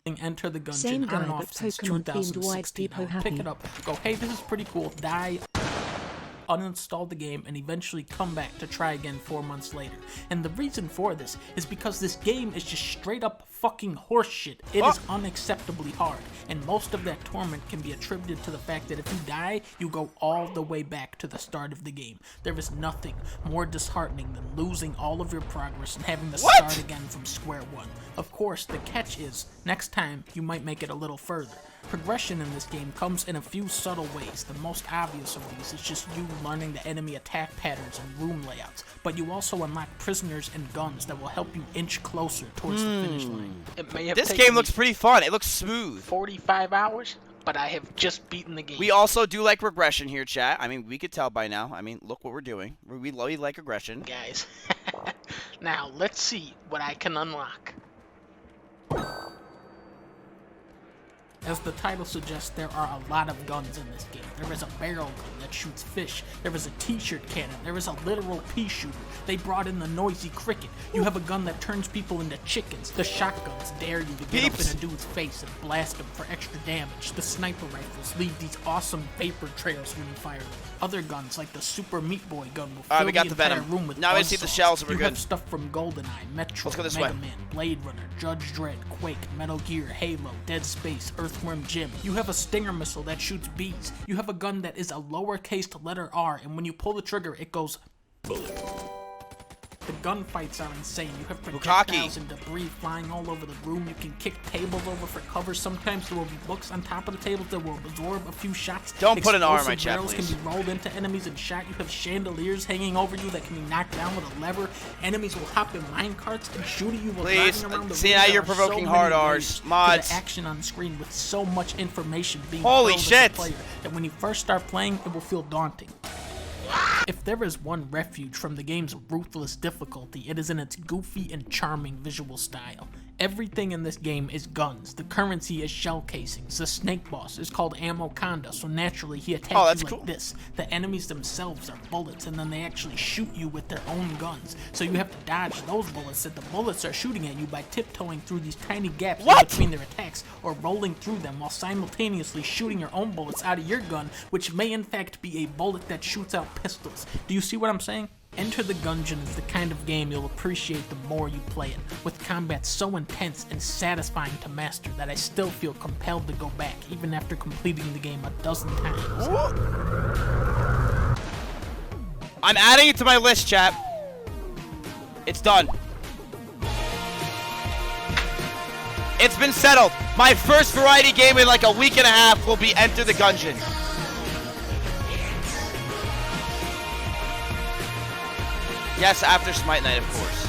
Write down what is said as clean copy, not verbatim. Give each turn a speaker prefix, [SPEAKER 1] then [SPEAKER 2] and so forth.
[SPEAKER 1] Enter the Gungeon
[SPEAKER 2] Same guy,
[SPEAKER 1] on and
[SPEAKER 2] but
[SPEAKER 1] off since
[SPEAKER 2] Pokemon themed wide
[SPEAKER 1] 2016.
[SPEAKER 2] depot
[SPEAKER 1] I would pick
[SPEAKER 2] happy.
[SPEAKER 1] it up, go, hey, this is pretty cool, die, uninstall the game, and eventually come back to try again 4 months later. And the reason for this is because this game is just straight up fucking horseshit. It is unacceptably hard, and most of that torment can be attributed to the fact that if you die, you go all the way back to the start of the game. There is nothing more disheartening than losing all of your progress and having to start again from square one. Of course, the catch is, next time, you might make it a little further. Progression in this game comes in a few subtle ways. The most obvious of these is just you learning the enemy attack patterns and room layouts, but you also unlock prisoners and guns that will help you inch closer towards the finish line.
[SPEAKER 3] It may have
[SPEAKER 4] This
[SPEAKER 3] taken
[SPEAKER 4] game
[SPEAKER 3] me
[SPEAKER 4] looks pretty fun. It looks smooth.
[SPEAKER 3] 45 hours, but I have just beaten the game.
[SPEAKER 4] We also do like regression here, chat. I mean, we could tell by now. I mean, look what we're doing. We like regression.
[SPEAKER 3] Guys. Now, let's see what I can unlock.
[SPEAKER 1] As the title suggests, there are a lot of guns in this game. There is a barrel gun that shoots fish. There is a t-shirt cannon. There is a literal pea shooter. They brought in the noisy cricket. You have a gun that turns people into chickens. The shotguns dare you to get up in a dude's face and blast him for extra damage. The sniper rifles leave these awesome vapor trails when you fire them. Other guns, like the Super Meat Boy gun, will fill
[SPEAKER 4] we got
[SPEAKER 1] the
[SPEAKER 4] the
[SPEAKER 1] entire
[SPEAKER 4] Venom.
[SPEAKER 1] room with
[SPEAKER 4] Now I see the
[SPEAKER 1] buzzsaws.
[SPEAKER 4] shells and we're
[SPEAKER 1] You
[SPEAKER 4] good.
[SPEAKER 1] have stuff from GoldenEye, Metro,
[SPEAKER 4] Let's go this
[SPEAKER 1] Mega
[SPEAKER 4] way.
[SPEAKER 1] Man, Blade Runner, Judge Dredd, Quake, Metal Gear, Halo, Dead Space, Earthworm Jim. You have a Stinger missile that shoots bees. You have a gun that is a lowercase letter R, and when you pull the trigger, it goes boom. The gunfights are insane. You have projectiles and debris flying all over the room. You can kick tables over for cover. Sometimes there will be books on top of the tables that will absorb a few shots.
[SPEAKER 4] Don't put an R in my
[SPEAKER 1] Explosive
[SPEAKER 4] chat,
[SPEAKER 1] barrels
[SPEAKER 4] please.
[SPEAKER 1] can be rolled into enemies and shot. You have chandeliers hanging over you that can be knocked down with a lever. Enemies will hop in minecarts and shoot at you while
[SPEAKER 4] Please,
[SPEAKER 1] driving around the
[SPEAKER 4] see
[SPEAKER 1] room.
[SPEAKER 4] now
[SPEAKER 1] There
[SPEAKER 4] you're
[SPEAKER 1] are so
[SPEAKER 4] provoking
[SPEAKER 1] many
[SPEAKER 4] hard
[SPEAKER 1] layers
[SPEAKER 4] Rs.
[SPEAKER 1] to the
[SPEAKER 4] Mods.
[SPEAKER 1] action on screen with so much information being
[SPEAKER 4] Holy
[SPEAKER 1] filled as a
[SPEAKER 4] shit.
[SPEAKER 1] player that when you first start playing, it will feel daunting. If there is one refuge from the game's ruthless difficulty, it is in its goofy and charming visual style. Everything in this game is guns. The currency is shell casings. The snake boss is called Ammoconda, so naturally he attacks you like this. The enemies themselves are bullets, and then they actually shoot you with their own guns. So you have to dodge those bullets that the bullets are shooting at you by tiptoeing through these tiny gaps in between their attacks, or rolling through them while simultaneously shooting your own bullets out of your gun, which may in fact be a bullet that shoots out pistols. Do you see what I'm saying? Enter the Gungeon is the kind of game you'll appreciate the more you play it, with combat so intense and satisfying to master that I still feel compelled to go back, even after completing the game a dozen times.
[SPEAKER 4] I'm adding it to my list, chat. It's done. It's been settled. My first variety game in like a week and a half will be Enter the Gungeon. Yes, after Smite Night, of course.